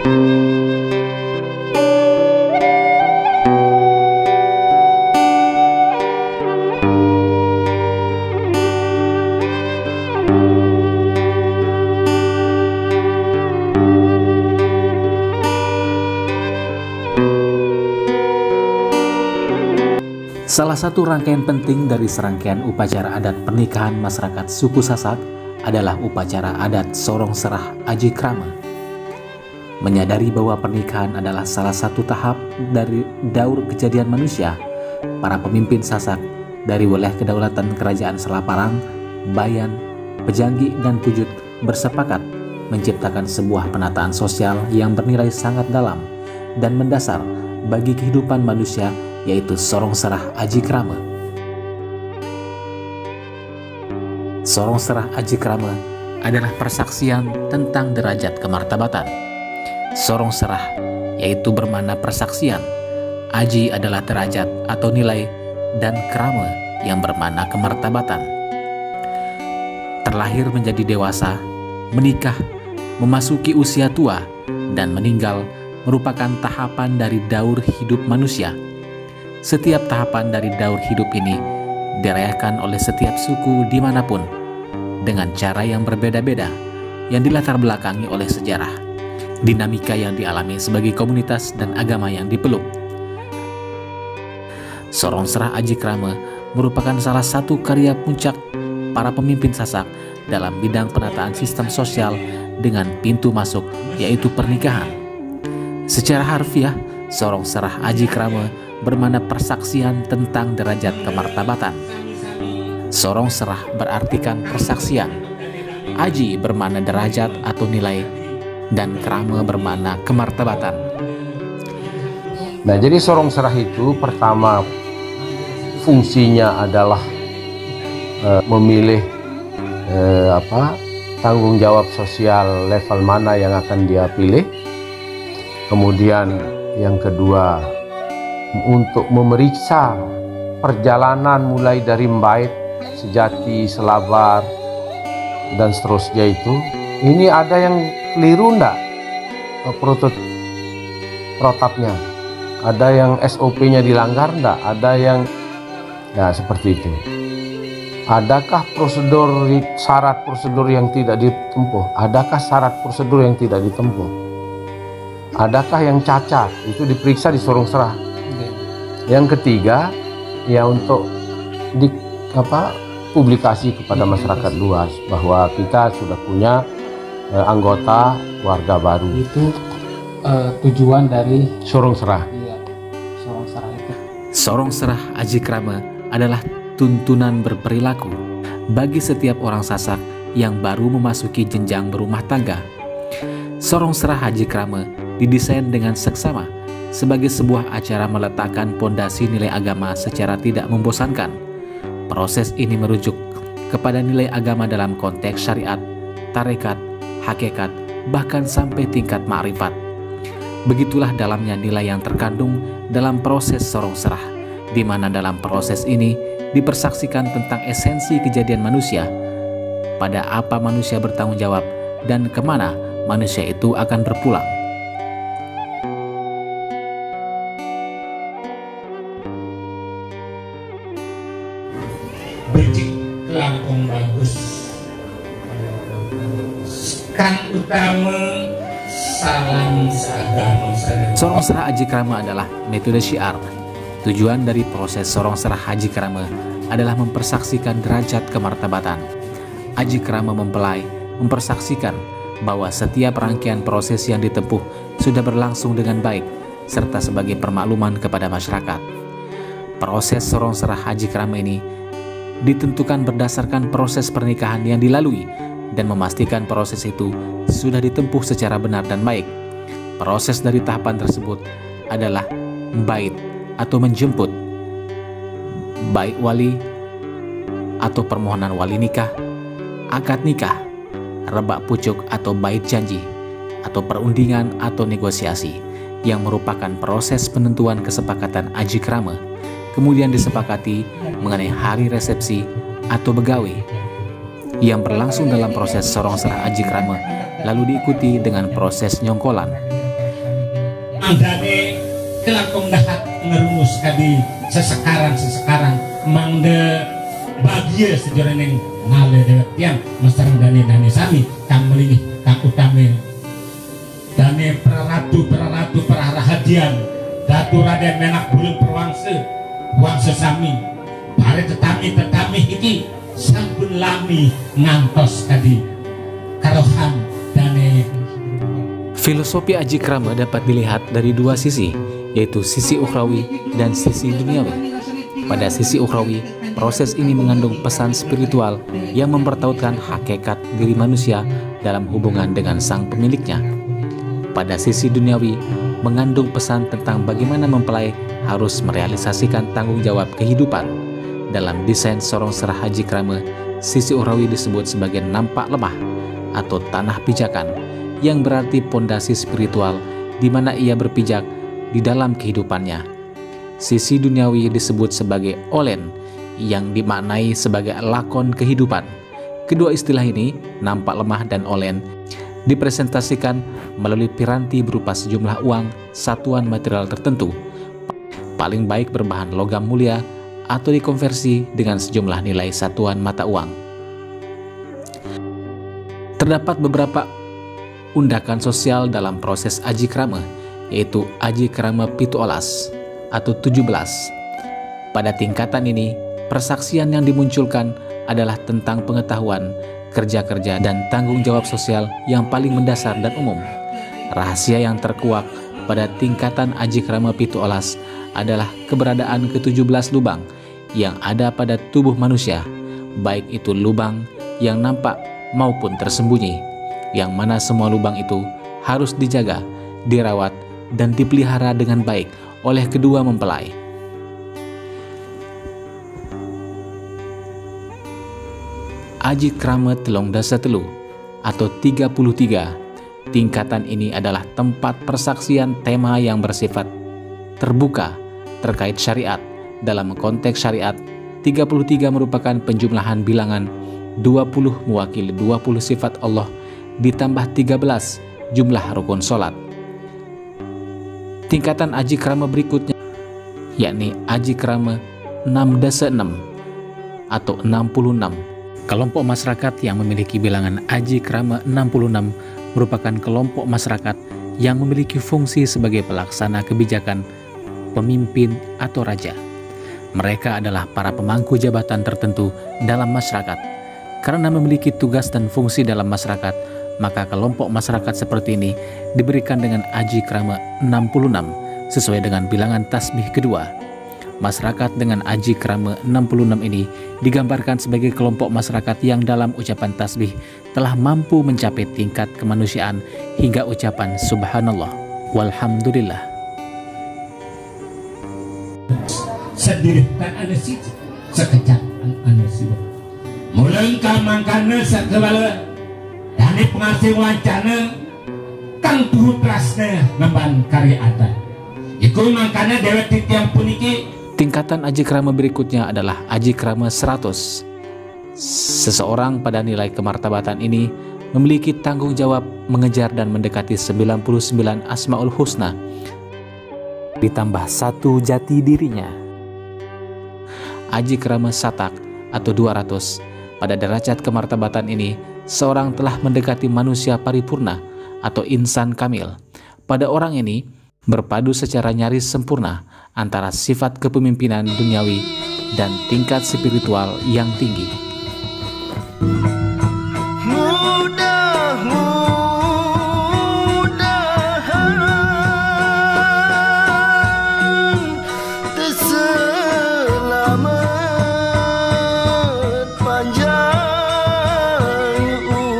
Salah satu rangkaian penting dari serangkaian upacara adat pernikahan masyarakat suku Sasak adalah upacara adat Sorong Serah Aji Krama. Menyadari bahwa pernikahan adalah salah satu tahap dari daur kejadian manusia, para pemimpin Sasak dari wilayah kedaulatan Kerajaan Selaparang, Bayan, Pejanggi, dan Pujut bersepakat menciptakan sebuah penataan sosial yang bernilai sangat dalam dan mendasar bagi kehidupan manusia, yaitu Sorong Serah Aji Krama. Sorong Serah Aji Krama adalah persaksian tentang derajat kemartabatan. Sorong Serah yaitu bermakna persaksian, Aji adalah derajat atau nilai, dan Krama yang bermakna kemartabatan. Terlahir menjadi dewasa, menikah, memasuki usia tua, dan meninggal merupakan tahapan dari daur hidup manusia. Setiap tahapan dari daur hidup ini dirayakan oleh setiap suku dimanapun dengan cara yang berbeda-beda yang dilatar belakangi oleh sejarah, dinamika yang dialami sebagai komunitas, dan agama yang dipeluk. Sorong Serah Aji Krama merupakan salah satu karya puncak para pemimpin Sasak dalam bidang penataan sistem sosial dengan pintu masuk yaitu pernikahan. Secara harfiah, Sorong Serah Aji Krama bermakna persaksian tentang derajat kemartabatan. Sorong Serah berartikan persaksian, Aji bermakna derajat atau nilai, dan Krama bermakna kemartabatan. Nah, jadi Sorong Serah itu pertama fungsinya adalah memilih tanggung jawab sosial level mana yang akan dia pilih. Kemudian yang kedua, untuk memeriksa perjalanan mulai dari Mbait, Sejati, Selabar, dan seterusnya itu. Ini ada yang keliru enggak protapnya? Ada yang SOP-nya dilanggar enggak? Ada yang ya seperti itu. Adakah syarat prosedur yang tidak ditempuh? Adakah syarat prosedur yang tidak ditempuh? Adakah yang cacat? Itu diperiksa di Sorong Serah. Yang ketiga, ya untuk publikasi kepada masyarakat luas bahwa kita sudah punya anggota warga baru. Itu tujuan dari Sorong Serah. Iya, Sorong Serah itu. Sorong Serah Aji Krama adalah tuntunan berperilaku bagi setiap orang Sasak yang baru memasuki jenjang berumah tangga. Sorong Serah Aji Krama didesain dengan seksama sebagai sebuah acara meletakkan pondasi nilai agama secara tidak membosankan. Proses ini merujuk kepada nilai agama dalam konteks syariat, tarekat, hakikat, bahkan sampai tingkat ma'rifat. Begitulah dalamnya nilai yang terkandung dalam proses Sorong Serah, di mana dalam proses ini dipersaksikan tentang esensi kejadian manusia, pada apa manusia bertanggung jawab, dan kemana manusia itu akan berpulang. Becik langkung bagus kan utama salam sagama. Sorong Serah Aji Krama adalah metode syiar. Tujuan dari proses Sorong Serah Aji Krama adalah mempersaksikan derajat kemartabatan. Aji Krama mempelai mempersaksikan bahwa setiap rangkaian proses yang ditempuh sudah berlangsung dengan baik, serta sebagai permakluman kepada masyarakat. Proses Sorong Serah Aji Krama ini ditentukan berdasarkan proses pernikahan yang dilalui dan memastikan proses itu sudah ditempuh secara benar dan baik. Proses dari tahapan tersebut adalah bait atau menjemput, bait wali atau permohonan wali nikah, akad nikah, rebak pucuk atau bait janji, atau perundingan atau negosiasi yang merupakan proses penentuan kesepakatan Aji Krama. Kemudian disepakati mengenai hari resepsi atau begawe yang berlangsung dalam proses Sorong Serah Aji Krama, lalu diikuti dengan proses nyongkolan. Andane kelakong dahat ngerumus kadi sesekarang mangde bahagia sejarah neng ngale dewek tiang masarang dane sami kang melini kang utame dane peraratu perahadian datu raden menak bulung wangse sami pare tetami iki sampun lami ngantos kadi karohan dane. Filosofi Aji Krama dapat dilihat dari dua sisi, yaitu sisi ukhrawi dan sisi duniawi. Pada sisi ukhrawi, proses ini mengandung pesan spiritual yang mempertautkan hakikat diri manusia dalam hubungan dengan sang pemiliknya. Pada sisi duniawi, mengandung pesan tentang bagaimana mempelai harus merealisasikan tanggung jawab kehidupan. Dalam desain sorong serah Aji Krama, sisi ukhrawi disebut sebagai nampak lemah atau tanah pijakan, yang berarti pondasi spiritual di mana ia berpijak di dalam kehidupannya. Sisi duniawi disebut sebagai olen, yang dimaknai sebagai lakon kehidupan. Kedua istilah ini, nampak lemah dan olen, dipresentasikan melalui piranti berupa sejumlah uang satuan material tertentu, paling baik berbahan logam mulia atau dikonversi dengan sejumlah nilai satuan mata uang. Terdapat beberapa undakan sosial dalam proses Aji Krama, yaitu Aji Krama Pituolas atau 17. Pada tingkatan ini, persaksian yang dimunculkan adalah tentang pengetahuan, kerja-kerja, dan tanggung jawab sosial yang paling mendasar dan umum. Rahasia yang terkuak pada tingkatan Aji Krama Pituolas adalah keberadaan ke-17 lubang yang ada pada tubuh manusia, baik itu lubang yang nampak maupun tersembunyi, yang mana semua lubang itu harus dijaga, dirawat, dan dipelihara dengan baik oleh kedua mempelai. Aji Krama Telong Dasa Telu atau 33. Tingkatan ini adalah tempat persaksian tema yang bersifat terbuka terkait syariat. Dalam konteks syariat, 33 merupakan penjumlahan bilangan 20 mewakili 20 sifat Allah ditambah 13 jumlah rukun sholat. Tingkatan Aji Krama berikutnya yakni Aji Krama 6 Dasa 6 atau 66. Kelompok masyarakat yang memiliki bilangan Aji Krama 66 merupakan kelompok masyarakat yang memiliki fungsi sebagai pelaksana kebijakan, pemimpin atau raja. Mereka adalah para pemangku jabatan tertentu dalam masyarakat. Karena memiliki tugas dan fungsi dalam masyarakat, maka kelompok masyarakat seperti ini diberikan dengan Aji Krama 66 sesuai dengan bilangan tasbih kedua. Masyarakat dengan Aji Krama 66 ini digambarkan sebagai kelompok masyarakat yang dalam ucapan tasbih telah mampu mencapai tingkat kemanusiaan hingga ucapan subhanallah walhamdulillah. Sedih tak ada siji, sekejap ada siji. Mulai kamangkana sakebala dani pengasih wacana kang tuhutrasna ngemban karya adat. Iku mangkana dewek titiang puniki. Tingkatan Aji Krama berikutnya adalah Aji Krama 100. Seseorang pada nilai kemartabatan ini memiliki tanggung jawab mengejar dan mendekati 99 Asmaul Husna ditambah 1 jati dirinya. Aji Krama Satak atau 200. Pada derajat kemartabatan ini, seorang telah mendekati manusia paripurna atau insan kamil. Pada orang ini, berpadu secara nyaris sempurna antara sifat kepemimpinan duniawi dan tingkat spiritual yang tinggi.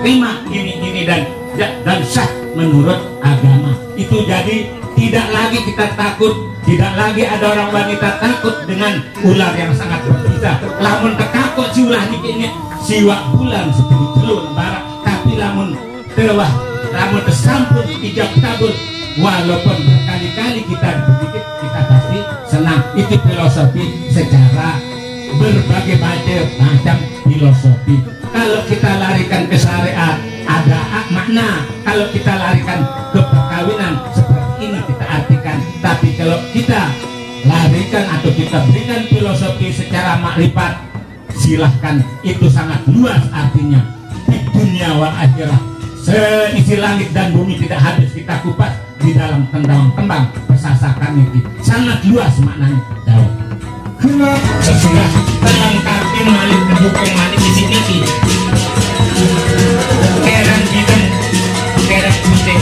Terima ini dan sah menurut agama itu. Jadi tidak lagi kita takut, tidak lagi ada orang wanita takut dengan ular yang sangat berbisa. Lamun tekakut si ulah ini siwak bulan seperti telur barak, tapi lamun tewah, lamun tersampun ijab kabul, walaupun berkali-kali kita dipikir, kita pasti senang. Itu filosofi secara berbagai macam filosofi. Kalau kita larikan ke syariat ada makna, kalau kita larikan ke perkawinan seperti ini kita artikan kalau kita larikan atau kita berikan filosofi secara makrifat, silahkan, itu sangat luas artinya. Di dunia wal akhirah, seisi langit dan bumi tidak habis kita kupas di dalam tembang-tembang persasakan itu, sangat luas maknanya. Sesudah tenang tapi malik kedukung malik di sini kerang bidang kerang putih